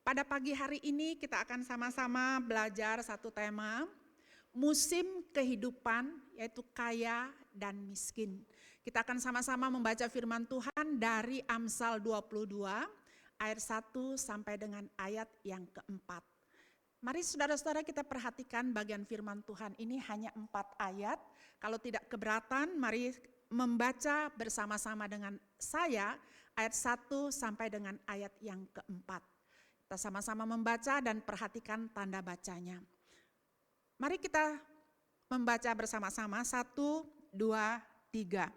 Pada pagi hari ini kita akan sama-sama belajar satu tema, musim kehidupan, yaitu kaya dan miskin. Kita akan sama-sama membaca firman Tuhan dari Amsal 22 ayat 1 sampai dengan ayat yang keempat. Mari saudara-saudara kita perhatikan bagian firman Tuhan ini hanya 4 ayat. Kalau tidak keberatan, mari membaca bersama-sama dengan saya ayat 1 sampai dengan ayat yang keempat. Kita sama-sama membaca dan perhatikan tanda bacanya. Mari kita membaca bersama-sama 1, 2, 3.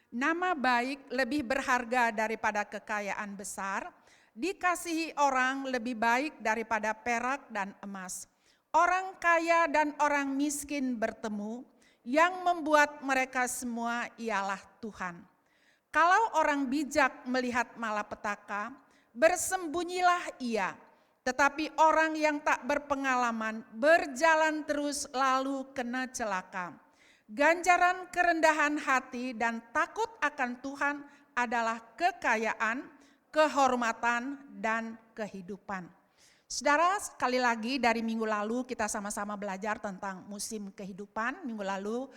Nama baik lebih berharga daripada kekayaan besar, dikasihi orang lebih baik daripada perak dan emas. Orang kaya dan orang miskin bertemu, yang membuat mereka semua ialah Tuhan. Kalau orang bijak melihat malapetaka, bersembunyilah ia, tetapi orang yang tak berpengalaman berjalan terus lalu kena celaka. Ganjaran kerendahan hati dan takut akan Tuhan adalah kekayaan, kehormatan, dan kehidupan. Saudara, sekali lagi dari minggu lalu kita sama-sama belajar tentang musim kehidupan. Minggu lalu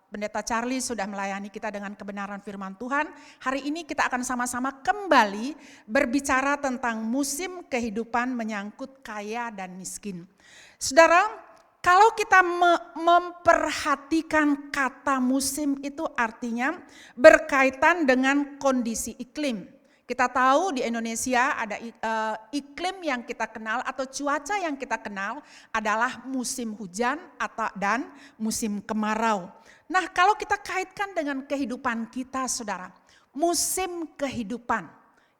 Pendeta Charlie sudah melayani kita dengan kebenaran firman Tuhan. Hari ini kita akan sama-sama kembali berbicara tentang musim kehidupan menyangkut kaya dan miskin. Saudara, kalau kita memperhatikan kata musim itu artinya berkaitan dengan kondisi iklim. Kita tahu di Indonesia ada iklim yang kita kenal atau cuaca yang kita kenal adalah musim hujan dan musim kemarau. Nah, kalau kita kaitkan dengan kehidupan kita, saudara, musim kehidupan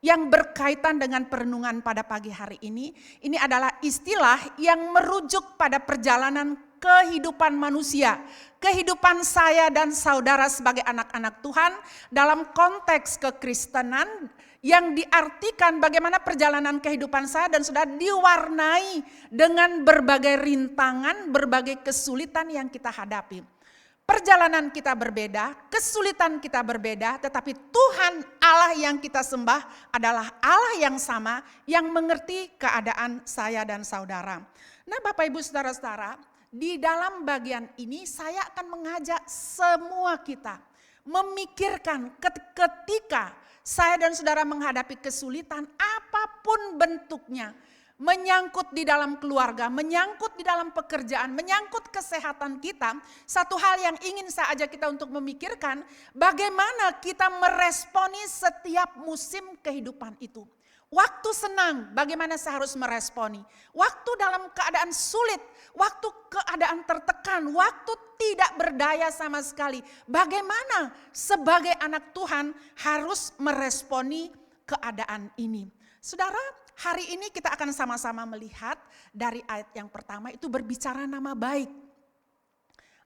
yang berkaitan dengan perenungan pada pagi hari ini adalah istilah yang merujuk pada perjalanan kehidupan manusia, kehidupan saya dan saudara sebagai anak-anak Tuhan dalam konteks kekristenan yang diartikan bagaimana perjalanan kehidupan saya dan saudara diwarnai dengan berbagai rintangan, berbagai kesulitan yang kita hadapi. Perjalanan kita berbeda, kesulitan kita berbeda, tetapi Tuhan Allah yang kita sembah adalah Allah yang sama yang mengerti keadaan saya dan saudara. Nah, Bapak Ibu Saudara-saudara, di dalam bagian ini saya akan mengajak semua kita memikirkan ketika saya dan saudara menghadapi kesulitan apapun bentuknya, menyangkut di dalam keluarga, menyangkut di dalam pekerjaan, menyangkut kesehatan kita. Satu hal yang ingin saya ajak kita untuk memikirkan, bagaimana kita meresponi setiap musim kehidupan itu. Waktu senang, bagaimana saya harus meresponi. Waktu dalam keadaan sulit, waktu keadaan tertekan, waktu tidak berdaya sama sekali. Bagaimana sebagai anak Tuhan harus meresponi keadaan ini. Saudara, hari ini kita akan sama-sama melihat dari ayat yang pertama itu berbicara nama baik.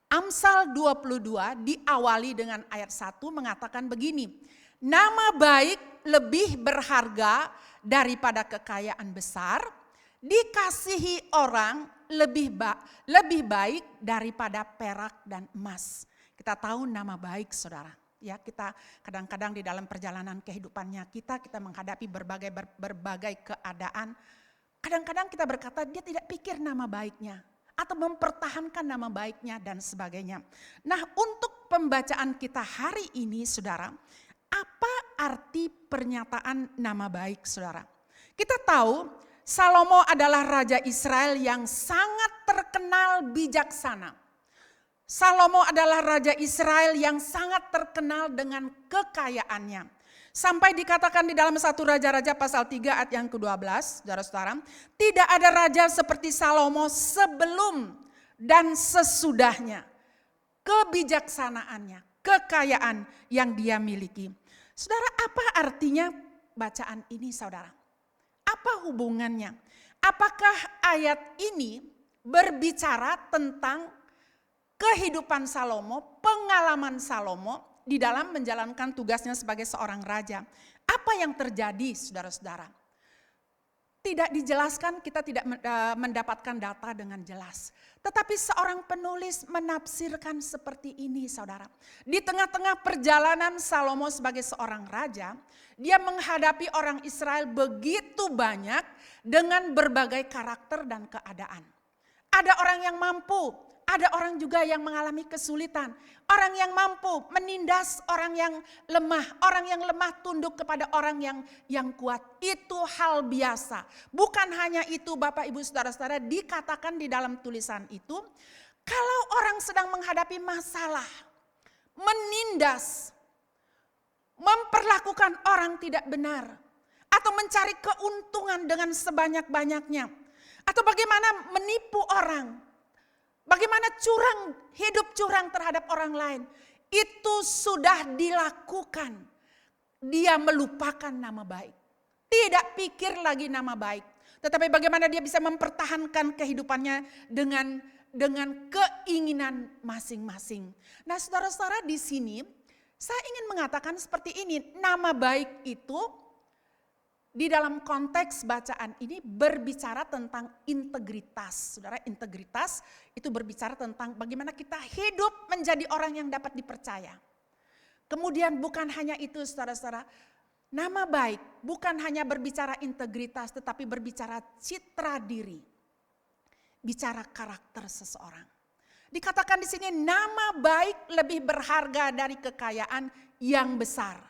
Amsal 22 diawali dengan ayat 1 mengatakan begini. Nama baik lebih berharga daripada kekayaan besar, dikasihi orang lebih baik daripada perak dan emas. Kita tahu nama baik, saudara. Ya, kita kadang-kadang di dalam perjalanan kehidupannya kita menghadapi berbagai keadaan. Kadang-kadang kita berkata dia tidak pikir nama baiknya atau mempertahankan nama baiknya dan sebagainya. Nah, untuk pembacaan kita hari ini, saudara, apa arti pernyataan nama baik, saudara? Kita tahu Salomo adalah raja Israel yang sangat terkenal bijaksana. Salomo adalah raja Israel yang sangat terkenal dengan kekayaannya. Sampai dikatakan di dalam 1 Raja-Raja pasal 3 ayat yang ke-12, saudara-saudara, tidak ada raja seperti Salomo sebelum dan sesudahnya. Kebijaksanaannya, kekayaan yang dia miliki. Saudara, apa artinya bacaan ini, saudara? Apa hubungannya? Apakah ayat ini berbicara tentang kehidupan Salomo, pengalaman Salomo di dalam menjalankan tugasnya sebagai seorang raja? Apa yang terjadi, saudara-saudara? tidak dijelaskan, kita tidak mendapatkan data dengan jelas. Tetapi seorang penulis menafsirkan seperti ini, saudara. Di tengah-tengah perjalanan Salomo sebagai seorang raja, dia menghadapi orang Israel begitu banyak dengan berbagai karakter dan keadaan. Ada orang yang mampu, ada orang juga yang mengalami kesulitan. Orang yang mampu menindas orang yang lemah tunduk kepada orang yang kuat. Itu hal biasa. Bukan hanya itu Bapak Ibu Saudara-saudara, dikatakan di dalam tulisan itu, kalau orang sedang menghadapi masalah, menindas, memperlakukan orang tidak benar, atau mencari keuntungan dengan sebanyak-banyaknya, atau bagaimana menipu orang, bagaimana hidup curang terhadap orang lain, itu sudah dilakukan. Dia melupakan nama baik, tidak pikir lagi nama baik, tetapi bagaimana dia bisa mempertahankan kehidupannya dengan keinginan masing-masing. Nah, saudara-saudara, di sini saya ingin mengatakan seperti ini, nama baik itu di dalam konteks bacaan ini berbicara tentang integritas. Saudara, integritas itu berbicara tentang bagaimana kita hidup menjadi orang yang dapat dipercaya. Kemudian bukan hanya itu, saudara-saudara, nama baik bukan hanya berbicara integritas tetapi berbicara citra diri. Bicara karakter seseorang. Dikatakan di sini nama baik lebih berharga dari kekayaan yang besar.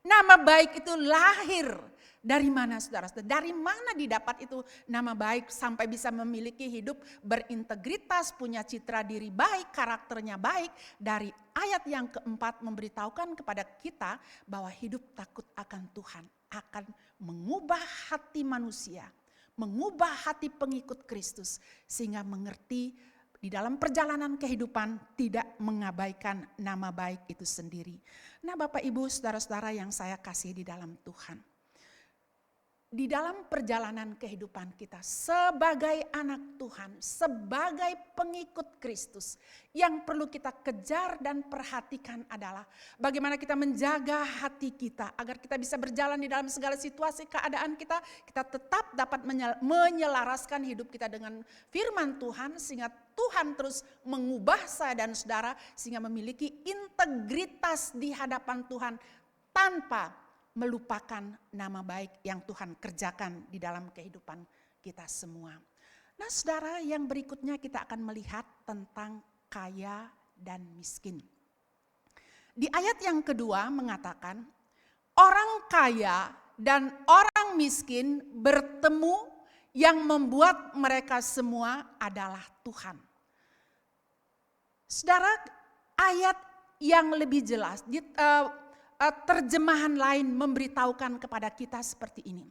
Nama baik itu lahir dari mana, saudara-saudara? Dari mana didapat itu nama baik sampai bisa memiliki hidup berintegritas, punya citra diri baik, karakternya baik. Dari ayat yang keempat memberitahukan kepada kita bahwa hidup takut akan Tuhan akan mengubah hati manusia, mengubah hati pengikut Kristus sehingga mengerti di dalam perjalanan kehidupan tidak mengabaikan nama baik itu sendiri. Nah, Bapak Ibu Saudara-saudara yang saya kasih di dalam Tuhan. Di dalam perjalanan kehidupan kita sebagai anak Tuhan, sebagai pengikut Kristus, yang perlu kita kejar dan perhatikan adalah bagaimana kita menjaga hati kita agar kita bisa berjalan di dalam segala situasi keadaan kita tetap dapat menyelaraskan hidup kita dengan firman Tuhan sehingga Tuhan terus mengubah saya dan saudara sehingga memiliki integritas di hadapan Tuhan tanpa melupakan nama baik yang Tuhan kerjakan di dalam kehidupan kita semua. Nah, saudara, yang berikutnya kita akan melihat tentang kaya dan miskin. Di ayat yang kedua mengatakan, orang kaya dan orang miskin bertemu yang membuat mereka semua adalah Tuhan. Saudara, ayat yang lebih jelas, terjemahan lain memberitahukan kepada kita seperti ini.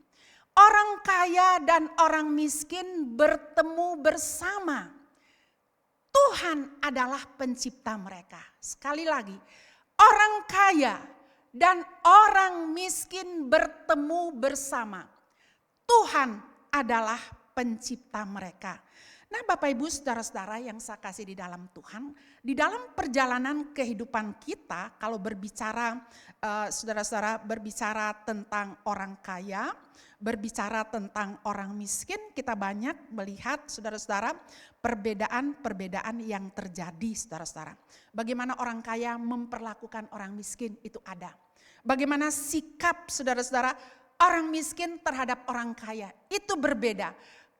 Orang kaya dan orang miskin bertemu bersama. Tuhan adalah pencipta mereka. Sekali lagi, orang kaya dan orang miskin bertemu bersama. Tuhan adalah pencipta mereka. Nah, Bapak Ibu Saudara-saudara yang saya kasih di dalam Tuhan, di dalam perjalanan kehidupan kita, kalau berbicara, saudara-saudara berbicara tentang orang kaya, berbicara tentang orang miskin, kita banyak melihat saudara-saudara perbedaan-perbedaan yang terjadi, saudara-saudara. Bagaimana orang kaya memperlakukan orang miskin itu ada. Bagaimana sikap saudara-saudara orang miskin terhadap orang kaya itu berbeda.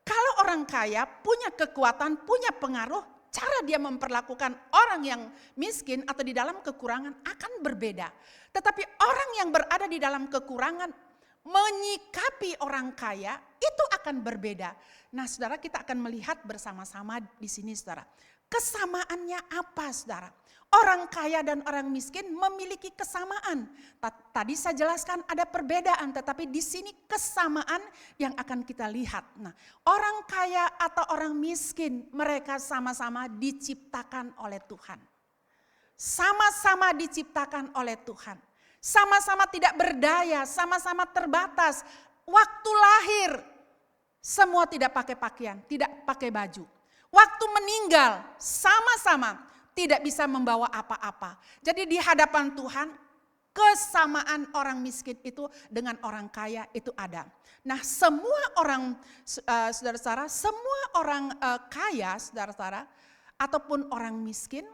Kalau orang kaya punya kekuatan, punya pengaruh, cara dia memperlakukan orang yang miskin atau di dalam kekurangan akan berbeda. Tetapi orang yang berada di dalam kekurangan menyikapi orang kaya itu akan berbeda. Nah, saudara, kita akan melihat bersama-sama di sini, saudara. Kesamaannya apa, saudara? Orang kaya dan orang miskin memiliki kesamaan. Tadi saya jelaskan ada perbedaan, tetapi di sini kesamaan yang akan kita lihat. Nah, orang kaya atau orang miskin, mereka sama-sama diciptakan oleh Tuhan. Sama-sama diciptakan oleh Tuhan. Sama-sama tidak berdaya, sama-sama terbatas. Waktu lahir, semua tidak pakai pakaian, tidak pakai baju. Waktu meninggal, sama-sama tidak bisa membawa apa-apa. Jadi di hadapan Tuhan, kesamaan orang miskin itu dengan orang kaya itu ada. Nah, semua orang saudara-saudara, semua orang kaya saudara-saudara ataupun orang miskin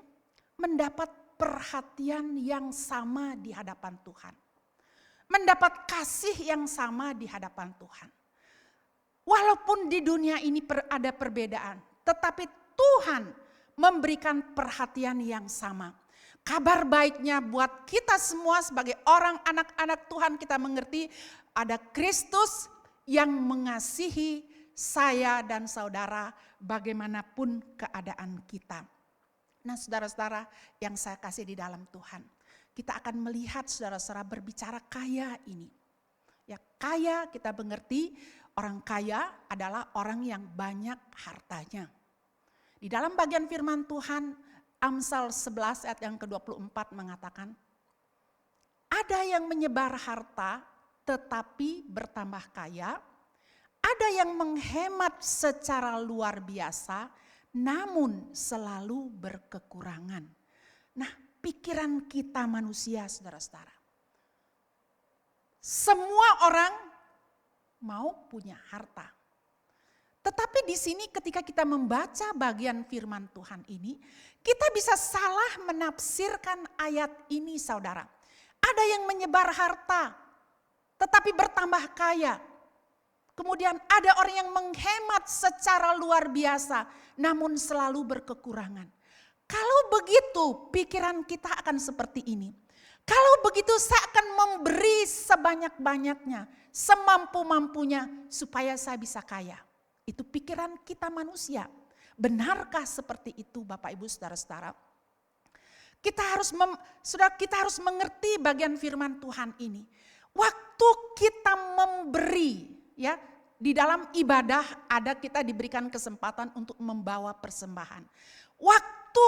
mendapat perhatian yang sama di hadapan Tuhan. Mendapat kasih yang sama di hadapan Tuhan. Walaupun di dunia ini ada perbedaan, tetapi Tuhan memberikan perhatian yang sama. Kabar baiknya buat kita semua sebagai orang anak-anak Tuhan, kita mengerti ada Kristus yang mengasihi saya dan saudara bagaimanapun keadaan kita. Nah, saudara-saudara yang saya kasih di dalam Tuhan, kita akan melihat saudara-saudara berbicara kaya ini. Ya, kaya kita mengerti, orang kaya adalah orang yang banyak hartanya. Di dalam bagian firman Tuhan, Amsal 11 ayat yang ke-24 mengatakan, ada yang menyebar harta tetapi bertambah kaya, ada yang menghemat secara luar biasa namun selalu berkekurangan. Nah, pikiran kita manusia saudara-saudara. Semua orang mau punya harta. Tetapi di sini ketika kita membaca bagian firman Tuhan ini, kita bisa salah menafsirkan ayat ini saudara. Ada yang menyebar harta, tetapi bertambah kaya. Kemudian ada orang yang menghemat secara luar biasa, namun selalu berkekurangan. Kalau begitu, pikiran kita akan seperti ini. Kalau begitu saya akan memberi sebanyak-banyaknya, semampu-mampunya supaya saya bisa kaya. Itu pikiran kita manusia. Benarkah seperti itu Bapak Ibu Saudara-saudara? Kita harus mengerti bagian firman Tuhan ini. Waktu kita memberi, ya, di dalam ibadah ada kita diberikan kesempatan untuk membawa persembahan. Waktu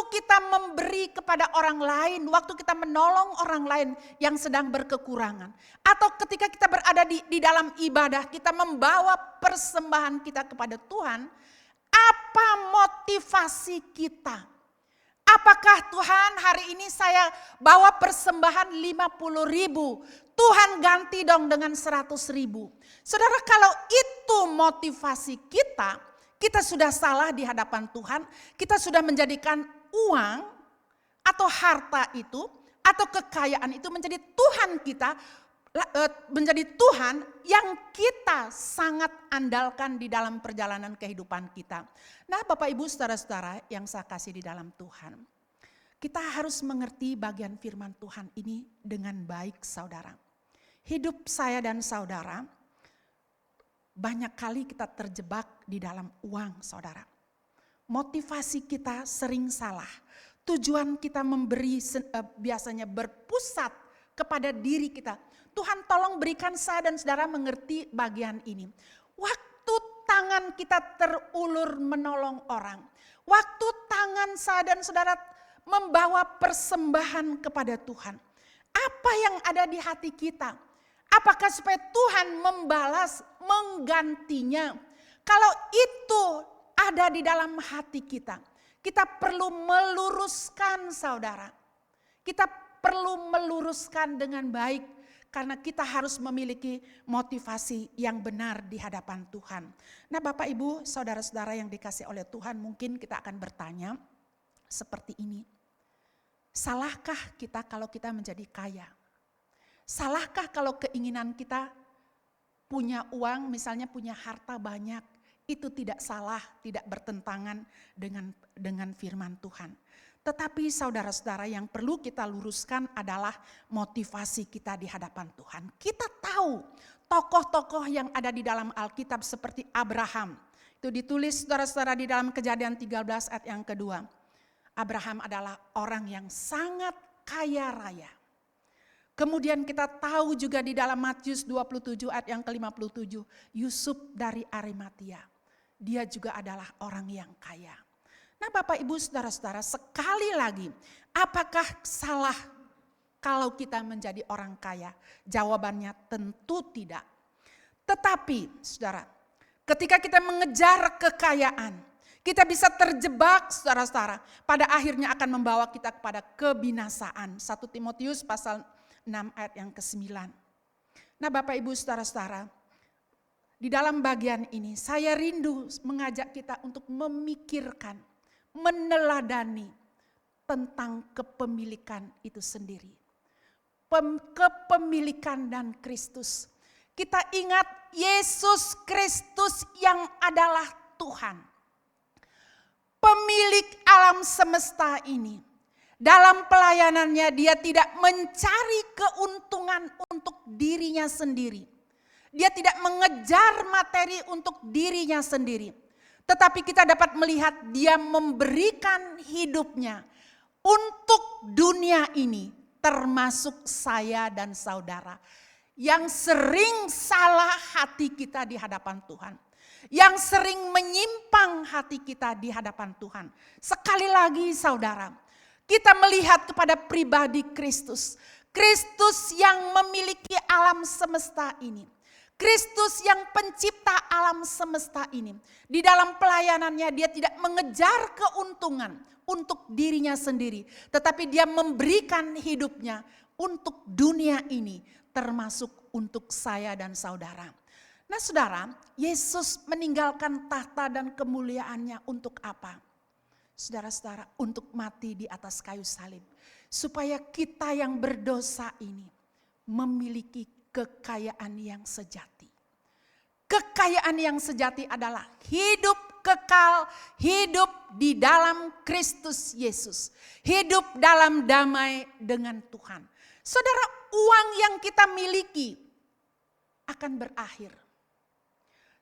kita memberi kepada orang lain, waktu kita menolong orang lain yang sedang berkekurangan. Atau ketika kita berada di dalam ibadah, kita membawa persembahan kita kepada Tuhan, apa motivasi kita? Apakah Tuhan hari ini saya bawa persembahan 50.000, Tuhan ganti dong dengan 100.000. Saudara, kalau itu motivasi kita sudah salah di hadapan Tuhan, kita sudah menjadikan uang atau harta itu atau kekayaan itu menjadi Tuhan kita, menjadi Tuhan yang kita sangat andalkan di dalam perjalanan kehidupan kita. Nah, Bapak Ibu Saudara-saudara yang saya kasih di dalam Tuhan, kita harus mengerti bagian firman Tuhan ini dengan baik saudara. Hidup saya dan saudara, banyak kali kita terjebak di dalam uang saudara. Motivasi kita sering salah. Tujuan kita memberi biasanya berpusat kepada diri kita. Tuhan tolong berikan saya dan saudara mengerti bagian ini. Waktu tangan kita terulur menolong orang. Waktu tangan saya dan saudara membawa persembahan kepada Tuhan. Apa yang ada di hati kita? Apakah supaya Tuhan membalas, menggantinya? Kalau itu ada di dalam hati kita, kita perlu meluruskan saudara. Kita perlu meluruskan dengan baik karena kita harus memiliki motivasi yang benar di hadapan Tuhan. Nah, Bapak Ibu, saudara-saudara yang dikasih oleh Tuhan, mungkin kita akan bertanya seperti ini. Salahkah kita kalau kita menjadi kaya? Salahkah kalau keinginan kita punya uang, misalnya punya harta banyak, itu tidak salah, tidak bertentangan dengan firman Tuhan. Tetapi saudara-saudara yang perlu kita luruskan adalah motivasi kita di hadapan Tuhan. Kita tahu tokoh-tokoh yang ada di dalam Alkitab seperti Abraham. Itu ditulis saudara-saudara di dalam Kejadian 13 ayat yang kedua. Abraham adalah orang yang sangat kaya raya. Kemudian kita tahu juga di dalam Matius 27 ayat yang ke-57, Yusuf dari Arimatia. Dia juga adalah orang yang kaya. Nah, Bapak Ibu Saudara-saudara, sekali lagi, apakah salah kalau kita menjadi orang kaya? Jawabannya tentu tidak. Tetapi Saudara, ketika kita mengejar kekayaan, Kita bisa terjebak saudara-saudara, pada akhirnya akan membawa kita kepada kebinasaan. 1 Timotius pasal 6 ayat yang ke-9. Nah Bapak Ibu saudara-saudara, di dalam bagian ini saya rindu mengajak kita untuk memikirkan, meneladani tentang kepemilikan itu sendiri. Kepemilikan dan Kristus. Kita ingat Yesus Kristus yang adalah Tuhan. Pemilik alam semesta ini. Dalam pelayanannya dia tidak mencari keuntungan untuk dirinya sendiri. Dia tidak mengejar materi untuk dirinya sendiri. Tetapi kita dapat melihat dia memberikan hidupnya untuk dunia ini. Termasuk saya dan saudara. Yang sering salah hati kita di hadapan Tuhan. Yang sering menyimpang hati kita di hadapan Tuhan. Sekali lagi saudara, kita melihat kepada pribadi Kristus. Kristus yang memiliki alam semesta ini. Kristus yang pencipta alam semesta ini. Di dalam pelayanannya dia tidak mengejar keuntungan untuk dirinya sendiri. Tetapi dia memberikan hidupnya untuk dunia ini. Termasuk untuk saya dan saudara. Nah saudara, Yesus meninggalkan tahta dan kemuliaannya untuk apa? Saudara-saudara, untuk mati di atas kayu salib. Supaya kita yang berdosa ini memiliki kekayaan yang sejati. Kekayaan yang sejati adalah hidup kekal, hidup di dalam Kristus Yesus. Hidup dalam damai dengan Tuhan. Saudara, uang yang kita miliki akan berakhir.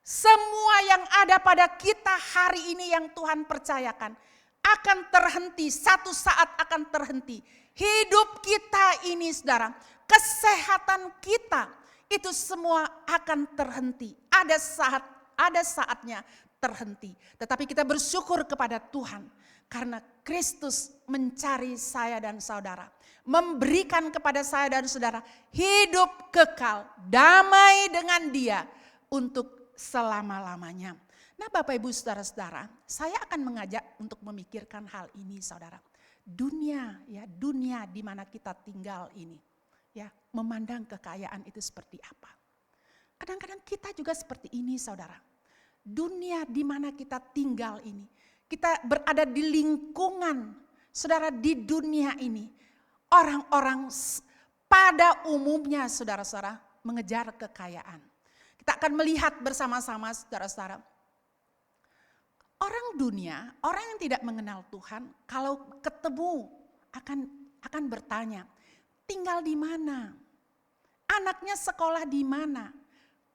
Semua yang ada pada kita hari ini yang Tuhan percayakan akan terhenti, satu saat akan terhenti. Hidup kita ini saudara, kesehatan kita itu semua akan terhenti. Ada saatnya terhenti. Tetapi kita bersyukur kepada Tuhan karena Kristus mencari saya dan saudara. Memberikan kepada saya dan saudara hidup kekal, damai dengan Dia untuk selama-lamanya. Nah Bapak Ibu saudara-saudara, saya akan mengajak untuk memikirkan hal ini saudara. Dunia di mana kita tinggal ini, ya, memandang kekayaan itu seperti apa. Kadang-kadang kita juga seperti ini saudara. Dunia di mana kita tinggal ini, kita berada di lingkungan, saudara, di dunia ini. Orang-orang pada umumnya saudara-saudara mengejar kekayaan. Kita akan melihat bersama-sama saudara-saudara. Orang dunia, orang yang tidak mengenal Tuhan, kalau ketemu akan bertanya, tinggal di mana? Anaknya sekolah di mana?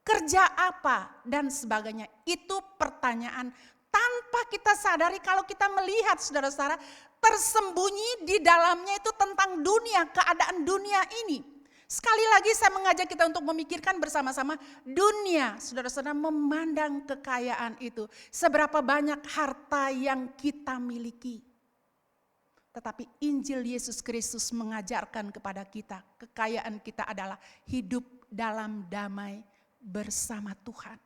Kerja apa? Dan sebagainya. Itu pertanyaan tanpa kita sadari kalau kita melihat saudara-saudara, tersembunyi di dalamnya itu tentang dunia, keadaan dunia ini. Sekali lagi saya mengajak kita untuk memikirkan bersama-sama dunia. Saudara-saudara memandang kekayaan itu. Seberapa banyak harta yang kita miliki. Tetapi Injil Yesus Kristus mengajarkan kepada kita. Kekayaan kita adalah hidup dalam damai bersama Tuhan.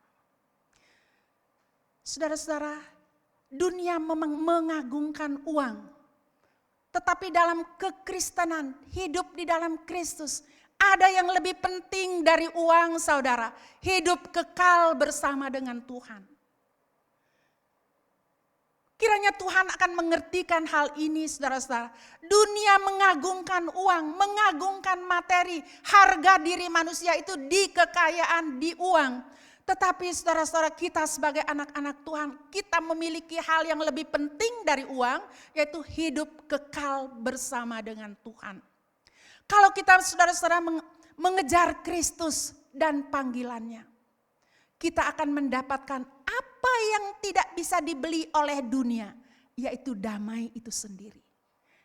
Saudara-saudara, dunia memang mengagungkan uang. Tetapi dalam kekristenan, hidup di dalam Kristus, ada yang lebih penting dari uang saudara. Hidup kekal bersama dengan Tuhan. Kiranya Tuhan akan mengertikan hal ini saudara-saudara. Dunia mengagungkan uang, mengagungkan materi. Harga diri manusia itu di kekayaan, di uang. Tetapi saudara-saudara kita sebagai anak-anak Tuhan, kita memiliki hal yang lebih penting dari uang. Yaitu hidup kekal bersama dengan Tuhan. Kalau kita saudara-saudara mengejar Kristus dan panggilannya, kita akan mendapatkan apa yang tidak bisa dibeli oleh dunia, yaitu damai itu sendiri.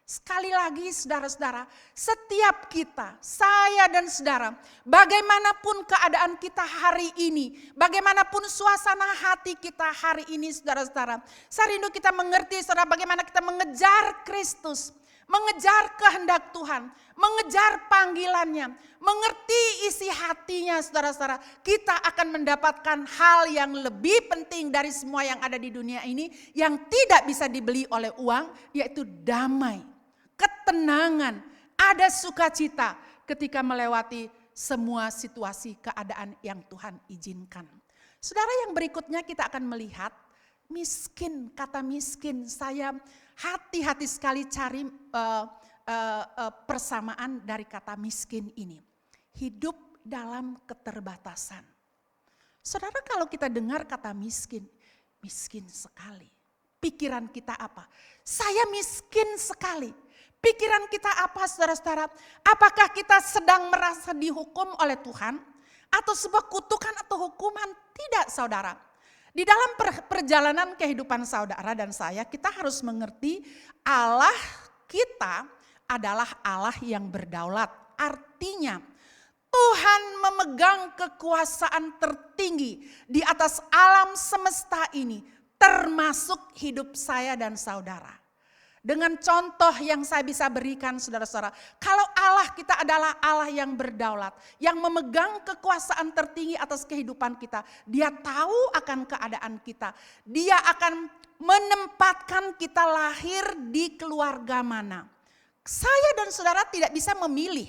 Sekali lagi saudara-saudara, setiap kita, saya dan saudara, bagaimanapun keadaan kita hari ini, bagaimanapun suasana hati kita hari ini saudara-saudara, saya rindu kita mengerti saudara bagaimana kita mengejar Kristus. mengejar kehendak Tuhan, mengejar panggilannya, mengerti isi hatinya saudara-saudara, kita akan mendapatkan hal yang lebih penting dari semua yang ada di dunia ini, yang tidak bisa dibeli oleh uang, yaitu damai, ketenangan, ada sukacita ketika melewati semua situasi keadaan yang Tuhan izinkan. Saudara, yang berikutnya kita akan melihat miskin, kata miskin. Saya hati-hati sekali cari persamaan dari kata miskin ini. Hidup dalam keterbatasan. Saudara, kalau kita dengar kata miskin, miskin sekali. Pikiran kita apa? Saya miskin sekali. Pikiran kita apa, saudara-saudara? Apakah kita sedang merasa dihukum oleh Tuhan? Atau sebuah kutukan atau hukuman? Tidak, saudara. Di dalam perjalanan kehidupan saudara dan saya, kita harus mengerti Allah kita adalah Allah yang berdaulat. Artinya, Tuhan memegang kekuasaan tertinggi di atas alam semesta ini, termasuk hidup saya dan saudara. Dengan contoh yang saya bisa berikan saudara-saudara, kalau Allah kita adalah Allah yang berdaulat, yang memegang kekuasaan tertinggi atas kehidupan kita, Dia tahu akan keadaan kita, Dia akan menempatkan kita lahir di keluarga mana. Saya dan saudara tidak bisa memilih,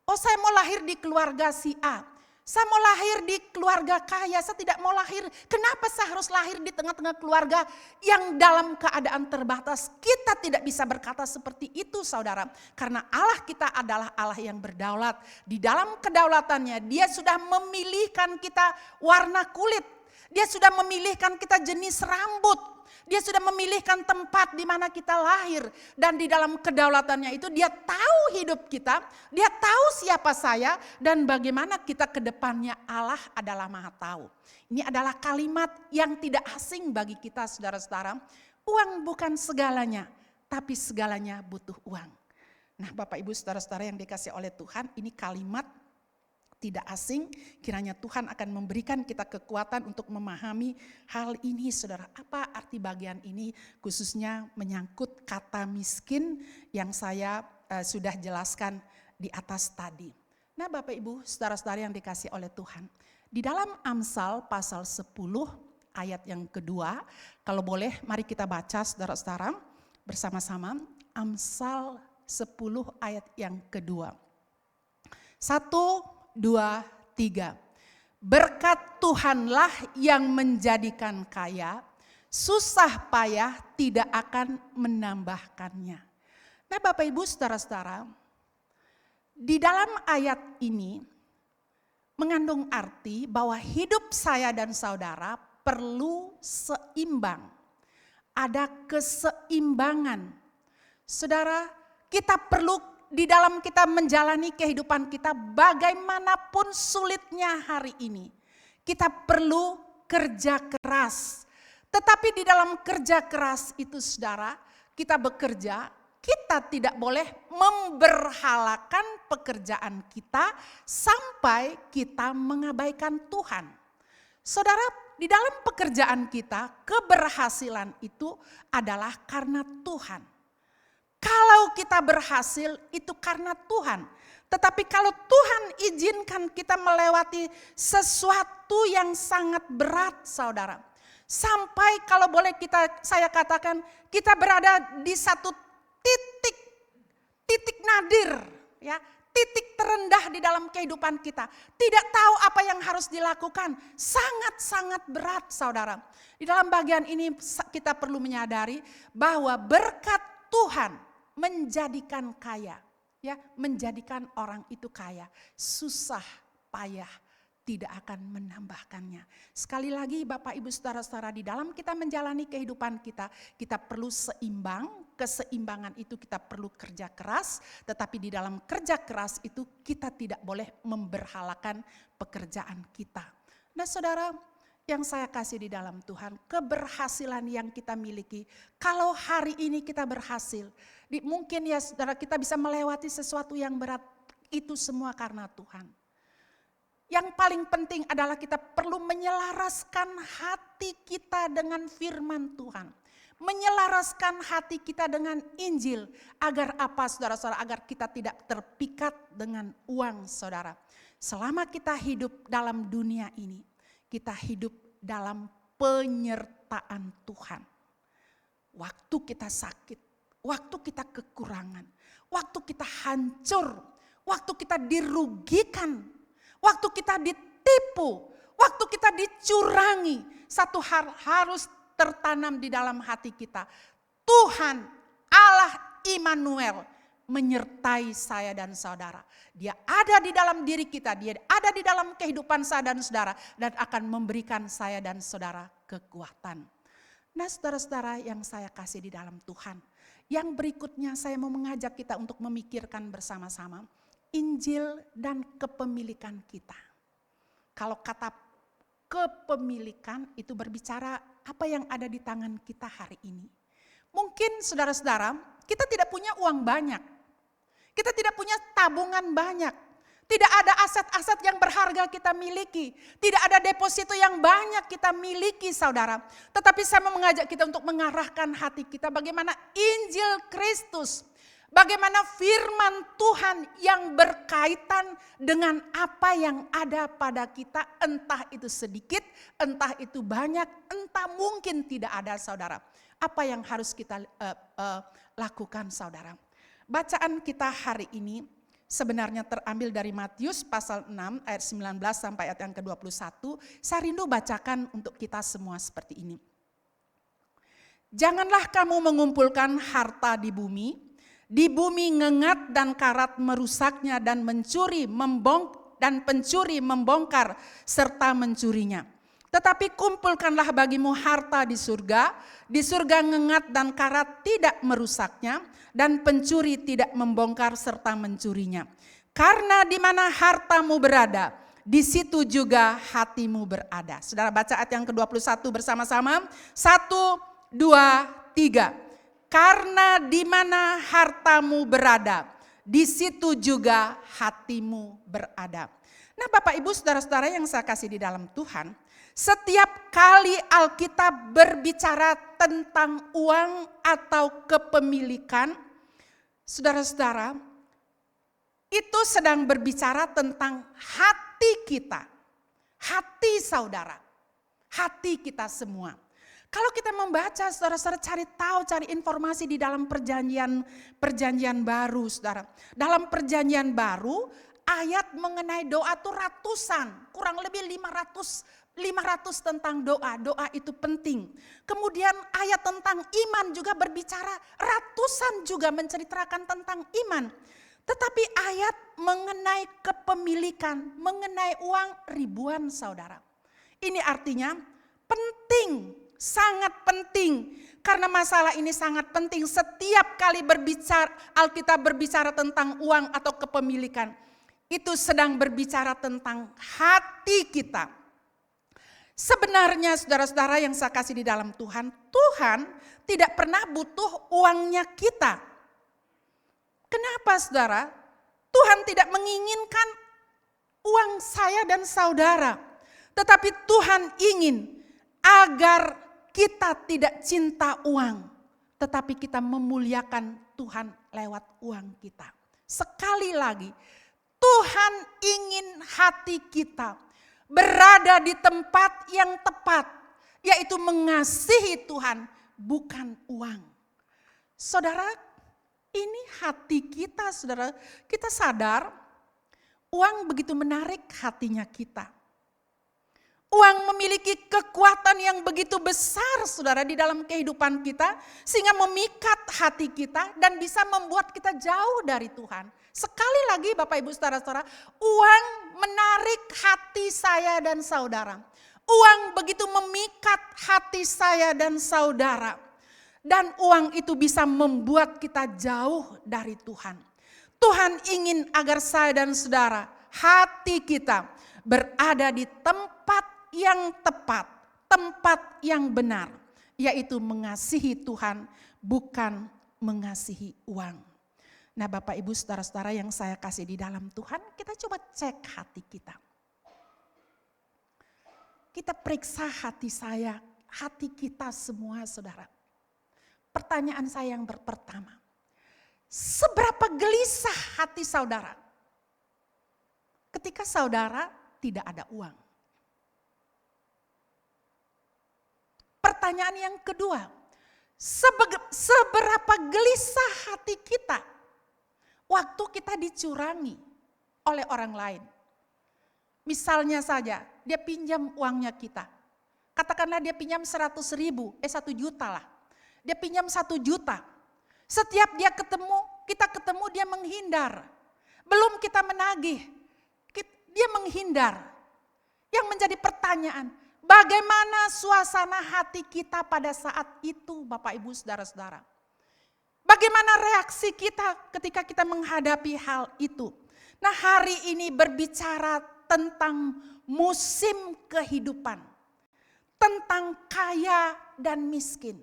oh saya mau lahir di keluarga si A, saya mau lahir di keluarga kaya, saya tidak mau lahir. Kenapa saya harus lahir di tengah-tengah keluarga yang dalam keadaan terbatas? Kita tidak bisa berkata seperti itu saudara. Karena Allah kita adalah Allah yang berdaulat. Di dalam kedaulatannya Dia sudah memilihkan kita warna kulit. Dia sudah memilihkan kita jenis rambut. Dia sudah memilihkan tempat di mana kita lahir. Dan di dalam kedaulatannya itu Dia tahu hidup kita. Dia tahu siapa saya dan bagaimana kita ke depannya. Allah adalah Maha Tahu. Ini adalah kalimat yang tidak asing bagi kita saudara-saudara. Uang bukan segalanya, tapi segalanya butuh uang. Nah Bapak Ibu saudara-saudara yang dikasih oleh Tuhan, ini kalimat tidak asing, kiranya Tuhan akan memberikan kita kekuatan untuk memahami hal ini saudara. Apa arti bagian ini khususnya menyangkut kata miskin yang saya sudah jelaskan di atas tadi. Nah Bapak Ibu saudara-saudara yang dikasih oleh Tuhan. Di dalam Amsal pasal 10 ayat yang kedua, kalau boleh mari kita baca saudara-saudara bersama-sama. Amsal 10 ayat yang kedua. 1, 2, 3. Berkat Tuhanlah yang menjadikan kaya, susah payah tidak akan menambahkannya. Nah Bapak Ibu saudara-saudara, di dalam ayat ini mengandung arti bahwa hidup saya dan saudara perlu seimbang. Ada keseimbangan. Saudara, kita perlu di dalam kita menjalani kehidupan kita bagaimanapun sulitnya hari ini. Kita perlu kerja keras. Tetapi di dalam kerja keras itu saudara, kita bekerja, kita tidak boleh memberhalakan pekerjaan kita sampai kita mengabaikan Tuhan. Saudara, di dalam pekerjaan kita, keberhasilan itu adalah karena Tuhan. Kalau kita berhasil itu karena Tuhan. Tetapi kalau Tuhan izinkan kita melewati sesuatu yang sangat berat saudara. Sampai kalau boleh saya katakan kita berada di satu titik nadir. Ya, titik terendah di dalam kehidupan kita. Tidak tahu apa yang harus dilakukan. Sangat-sangat berat saudara. Di dalam bagian ini kita perlu menyadari bahwa berkat Tuhan menjadikan kaya, ya, menjadikan orang itu kaya, susah payah tidak akan menambahkannya. Sekali lagi Bapak Ibu saudara-saudara, di dalam kita menjalani kehidupan kita, kita perlu seimbang. Keseimbangan itu kita perlu kerja keras, tetapi di dalam kerja keras itu kita tidak boleh memberhalakan pekerjaan kita. Nah saudara, yang saya kasih di dalam Tuhan, keberhasilan yang kita miliki, kalau hari ini kita berhasil, mungkin ya saudara kita bisa melewati sesuatu yang berat, itu semua karena Tuhan. Yang paling penting adalah kita perlu menyelaraskan hati kita dengan firman Tuhan. Menyelaraskan hati kita dengan Injil. Agar apa saudara-saudara? Agar kita tidak terpikat dengan uang saudara. Selama kita hidup dalam dunia ini, kita hidup dalam penyertaan Tuhan. Waktu kita sakit, waktu kita kekurangan, waktu kita hancur, waktu kita dirugikan, waktu kita ditipu, waktu kita dicurangi, satu hal harus tertanam di dalam hati kita. Tuhan Allah Immanuel menyertai saya dan saudara. Dia ada di dalam diri kita, dia ada di dalam kehidupan saya dan saudara, dan akan memberikan saya dan saudara kekuatan. Nah saudara-saudara yang saya kasih di dalam Tuhan, yang berikutnya saya mau mengajak kita untuk memikirkan bersama-sama Injil dan kepemilikan kita. Kalau kata kepemilikan itu berbicara apa yang ada di tangan kita hari ini. Mungkin saudara-saudara, kita tidak punya uang banyak. Kita tidak punya tabungan banyak. Tidak ada aset-aset yang berharga kita miliki. Tidak ada deposito yang banyak kita miliki saudara. Tetapi saya mau mengajak kita untuk mengarahkan hati kita bagaimana Injil Kristus. Bagaimana firman Tuhan yang berkaitan dengan apa yang ada pada kita. Entah itu sedikit, entah itu banyak, entah mungkin tidak ada saudara. Apa yang harus kita lakukan saudara. Bacaan kita hari ini sebenarnya terambil dari Matius pasal 6 ayat 19 sampai ayat yang ke-21. Saya rindu bacakan untuk kita semua seperti ini. Janganlah kamu mengumpulkan harta di bumi ngengat dan karat merusaknya dan pencuri membongkar serta mencurinya. Tetapi kumpulkanlah bagimu harta di surga ngengat dan karat tidak merusaknya, dan pencuri tidak membongkar serta mencurinya. Karena di mana hartamu berada, di situ juga hatimu berada. Saudara baca ayat yang ke-21 bersama-sama. 1, 2, 3. Karena di mana hartamu berada, di situ juga hatimu berada. Nah Bapak Ibu saudara-saudara yang saya kasih di dalam Tuhan, setiap kali Alkitab berbicara tentang uang atau kepemilikan, saudara-saudara, itu sedang berbicara tentang hati kita, hati saudara, hati kita semua. Kalau kita membaca, saudara-saudara cari informasi di dalam perjanjian baru, saudara. Dalam perjanjian baru, ayat mengenai doa itu ratusan, kurang lebih 500 tentang doa. Doa itu penting. Kemudian ayat tentang iman juga berbicara, ratusan juga menceritakan tentang iman. Tetapi ayat mengenai kepemilikan, mengenai uang ribuan saudara. Ini artinya penting, sangat penting. Karena masalah ini sangat penting. Setiap kali Alkitab berbicara tentang uang atau kepemilikan, itu sedang berbicara tentang hati kita. Sebenarnya saudara-saudara yang saya kasih di dalam Tuhan, Tuhan tidak pernah butuh uangnya kita. Kenapa saudara? Tuhan tidak menginginkan uang saya dan saudara. Tetapi Tuhan ingin agar kita tidak cinta uang. Tetapi kita memuliakan Tuhan lewat uang kita. Sekali lagi, Tuhan ingin hati kita berada di tempat yang tepat, yaitu mengasihi Tuhan, bukan uang. Saudara, ini hati kita, saudara. Kita sadar uang begitu menarik hatinya kita. Uang memiliki kekuatan yang begitu besar, saudara, di dalam kehidupan kita, sehingga memikat hati kita dan bisa membuat kita jauh dari Tuhan. Sekali lagi Bapak Ibu saudara-saudara, uang menarik hati saya dan saudara. Uang begitu memikat hati saya dan saudara. Dan uang itu bisa membuat kita jauh dari Tuhan. Tuhan ingin agar saya dan saudara, hati kita berada di tempat yang tepat, tempat yang benar, yaitu mengasihi Tuhan, bukan mengasihi uang. Nah Bapak Ibu saudara-saudara yang saya kasih di dalam Tuhan, kita coba cek hati kita. Kita periksa hati saya, hati kita semua saudara. pertanyaan saya yang pertama. Seberapa gelisah hati saudara ketika saudara tidak ada uang? Pertanyaan yang kedua, seberapa gelisah hati kita waktu kita dicurangi oleh orang lain? Misalnya saja, dia pinjam uangnya kita. Katakanlah dia pinjam 100 ribu, 1 juta lah. Dia pinjam 1 juta. Setiap kita ketemu dia menghindar. Belum kita menagih, dia menghindar. Yang menjadi pertanyaan, bagaimana suasana hati kita pada saat itu Bapak Ibu Saudara-saudara? Bagaimana reaksi kita ketika kita menghadapi hal itu? Nah, hari ini berbicara tentang musim kehidupan, tentang kaya dan miskin.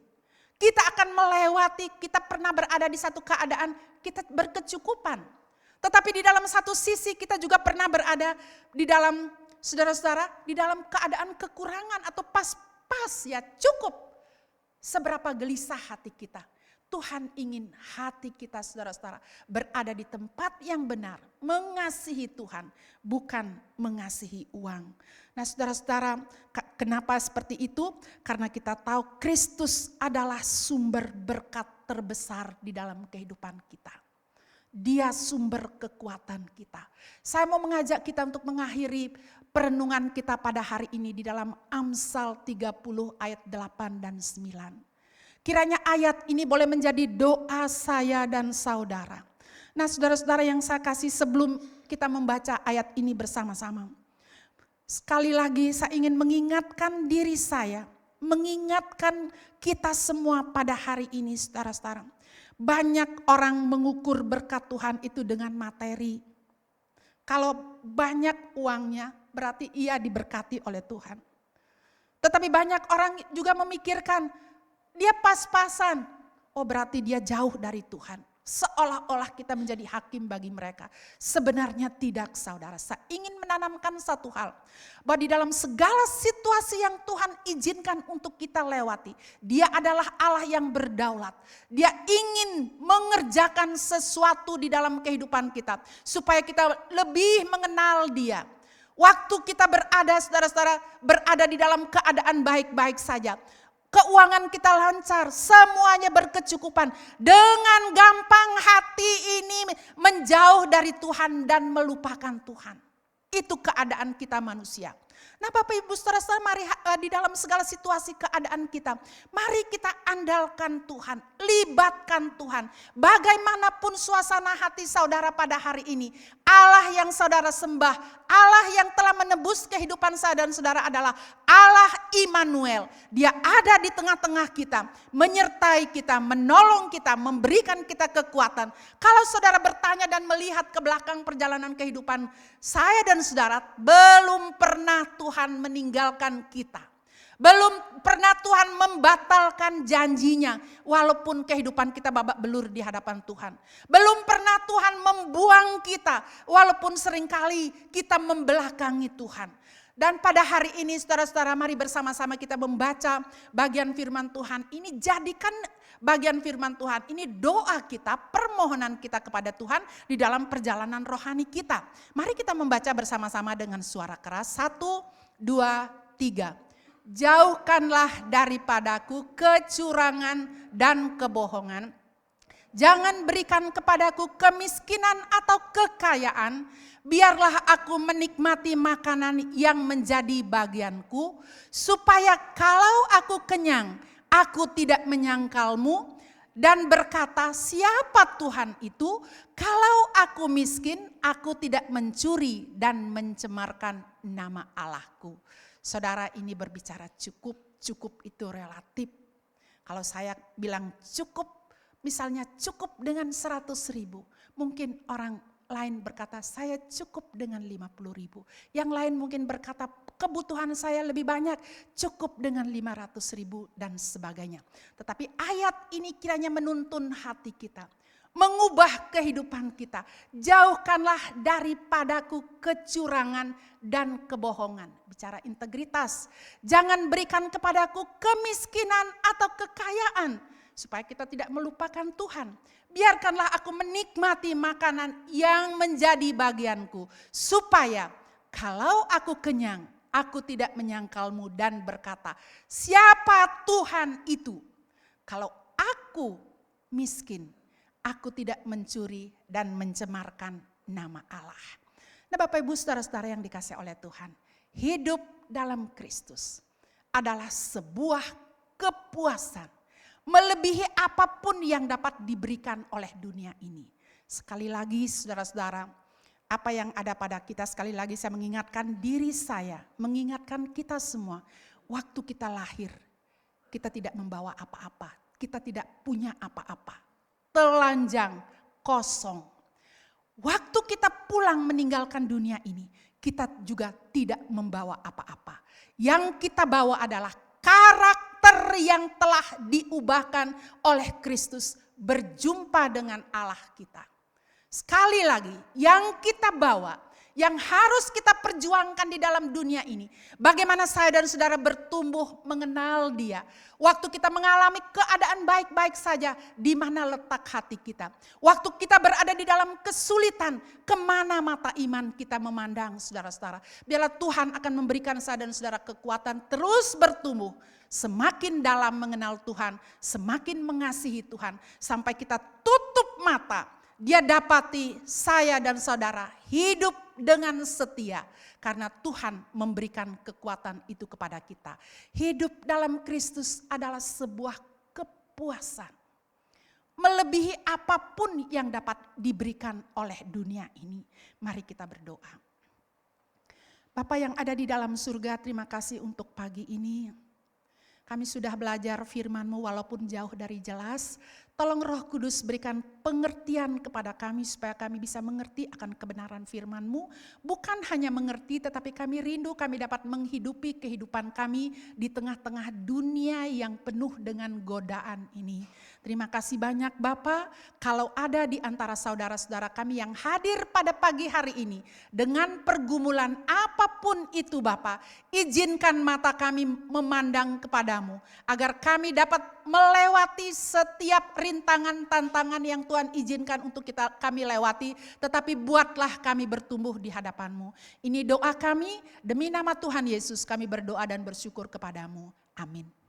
Kita akan melewati, kita pernah berada di satu keadaan kita berkecukupan. Tetapi di dalam satu sisi kita juga pernah berada di dalam, saudara-saudara, di dalam keadaan kekurangan atau pas-pas ya cukup. Seberapa gelisah hati kita. Tuhan ingin hati kita saudara-saudara berada di tempat yang benar. Mengasihi Tuhan, bukan mengasihi uang. Nah saudara-saudara, kenapa seperti itu? Karena kita tahu Kristus adalah sumber berkat terbesar di dalam kehidupan kita. Dia sumber kekuatan kita. Saya mau mengajak kita untuk mengakhiri perenungan kita pada hari ini di dalam Amsal 30 ayat 8 dan 9. Kiranya ayat ini boleh menjadi doa saya dan saudara. Nah saudara-saudara yang saya kasih, sebelum kita membaca ayat ini bersama-sama. Sekali lagi saya ingin mengingatkan diri saya, mengingatkan kita semua pada hari ini saudara-saudara. Banyak orang mengukur berkat Tuhan itu dengan materi. Kalau banyak uangnya berarti ia diberkati oleh Tuhan. Tetapi banyak orang juga memikirkan, dia pas-pasan, oh berarti dia jauh dari Tuhan. Seolah-olah kita menjadi hakim bagi mereka. Sebenarnya tidak saudara. Saya ingin menanamkan satu hal. Bahwa di dalam segala situasi yang Tuhan izinkan untuk kita lewati. Dia adalah Allah yang berdaulat. Dia ingin mengerjakan sesuatu di dalam kehidupan kita. Supaya kita lebih mengenal Dia. Waktu kita berada, saudara-saudara, berada di dalam keadaan baik-baik saja. Keuangan kita lancar, semuanya berkecukupan. Dengan gampang hati ini menjauh dari Tuhan dan melupakan Tuhan. Itu keadaan kita manusia. Nah Bapak Ibu Saudara-saudara, mari di dalam segala situasi keadaan kita, mari kita andalkan Tuhan, libatkan Tuhan. Bagaimanapun suasana hati saudara pada hari ini, Allah yang saudara sembah, Allah yang telah menebus kehidupan saya dan saudara adalah Allah Immanuel. Dia ada di tengah-tengah kita, menyertai kita, menolong kita, memberikan kita kekuatan. Kalau saudara bertanya dan melihat ke belakang perjalanan kehidupan saya dan saudara, belum pernah Tuhan meninggalkan kita. Belum pernah Tuhan membatalkan janjinya walaupun kehidupan kita babak belur di hadapan Tuhan. Belum pernah Tuhan membuang kita walaupun seringkali kita membelakangi Tuhan. Dan pada hari ini saudara-saudara, mari bersama-sama kita membaca bagian firman Tuhan ini. Jadikan bagian firman Tuhan ini doa kita, permohonan kita kepada Tuhan di dalam perjalanan rohani kita. Mari kita membaca bersama-sama dengan suara keras. 1, 2, 3. Jauhkanlah daripadaku kecurangan dan kebohongan. Jangan berikan kepadaku kemiskinan atau kekayaan. Biarlah aku menikmati makanan yang menjadi bagianku. Supaya kalau aku kenyang, aku tidak menyangkalmu. Dan berkata, siapa Tuhan itu? Kalau aku miskin, aku tidak mencuri dan mencemarkan nama Allahku. Saudara, ini berbicara cukup, cukup itu relatif. Kalau saya bilang cukup, misalnya cukup dengan 100 ribu. Mungkin orang lain berkata saya cukup dengan 50 ribu. Yang lain mungkin berkata kebutuhan saya lebih banyak, cukup dengan 500 ribu dan sebagainya. Tetapi ayat ini kiranya menuntun hati kita. Mengubah kehidupan kita. Jauhkanlah daripadaku kecurangan dan kebohongan. Bicara integritas. Jangan berikan kepadaku kemiskinan atau kekayaan. supaya kita tidak melupakan Tuhan. Biarkanlah aku menikmati makanan yang menjadi bagianku, supaya kalau aku kenyang, aku tidak menyangkalmu dan berkata, siapa Tuhan itu? Kalau aku miskin, aku tidak mencuri dan mencemarkan nama Allah. Nah Bapak Ibu saudara-saudara yang dikasihi oleh Tuhan, hidup dalam Kristus adalah sebuah kepuasan melebihi apapun yang dapat diberikan oleh dunia ini. Sekali lagi saudara-saudara, apa yang ada pada kita, sekali lagi saya mengingatkan diri saya, mengingatkan kita semua, waktu kita lahir, kita tidak membawa apa-apa, kita tidak punya apa-apa, telanjang, kosong. Waktu kita pulang meninggalkan dunia ini, kita juga tidak membawa apa-apa. Yang kita bawa adalah karakter yang telah diubahkan oleh Kristus berjumpa dengan Allah kita. Sekali lagi, yang kita bawa, yang harus kita perjuangkan di dalam dunia ini, bagaimana saya dan saudara bertumbuh mengenal Dia. Waktu kita mengalami keadaan baik-baik saja, di mana letak hati kita. Waktu kita berada di dalam kesulitan, kemana mata iman kita memandang saudara-saudara. Biarlah Tuhan akan memberikan saya dan saudara kekuatan terus bertumbuh. Semakin dalam mengenal Tuhan, semakin mengasihi Tuhan. Sampai kita tutup mata, Dia dapati saya dan saudara hidup dengan setia. Karena Tuhan memberikan kekuatan itu kepada kita. Hidup dalam Kristus adalah sebuah kepuasan. Melebihi apapun yang dapat diberikan oleh dunia ini. Mari kita berdoa. Bapa yang ada di dalam surga, terima kasih untuk pagi ini. Kami sudah belajar firman-Mu walaupun jauh dari jelas. Tolong Roh Kudus berikan pengertian kepada kami supaya kami bisa mengerti akan kebenaran firman-Mu. Bukan hanya mengerti tetapi kami rindu kami dapat menghidupi kehidupan kami di tengah-tengah dunia yang penuh dengan godaan ini. Terima kasih banyak Bapa, kalau ada di antara saudara-saudara kami yang hadir pada pagi hari ini dengan pergumulan apapun itu Bapa, izinkan mata kami memandang kepadamu agar kami dapat melewati setiap rintangan tantangan yang Tuhan izinkan untuk kami lewati, tetapi buatlah kami bertumbuh di hadapan-Mu. Ini doa kami, demi nama Tuhan Yesus kami berdoa dan bersyukur kepadamu. Amin.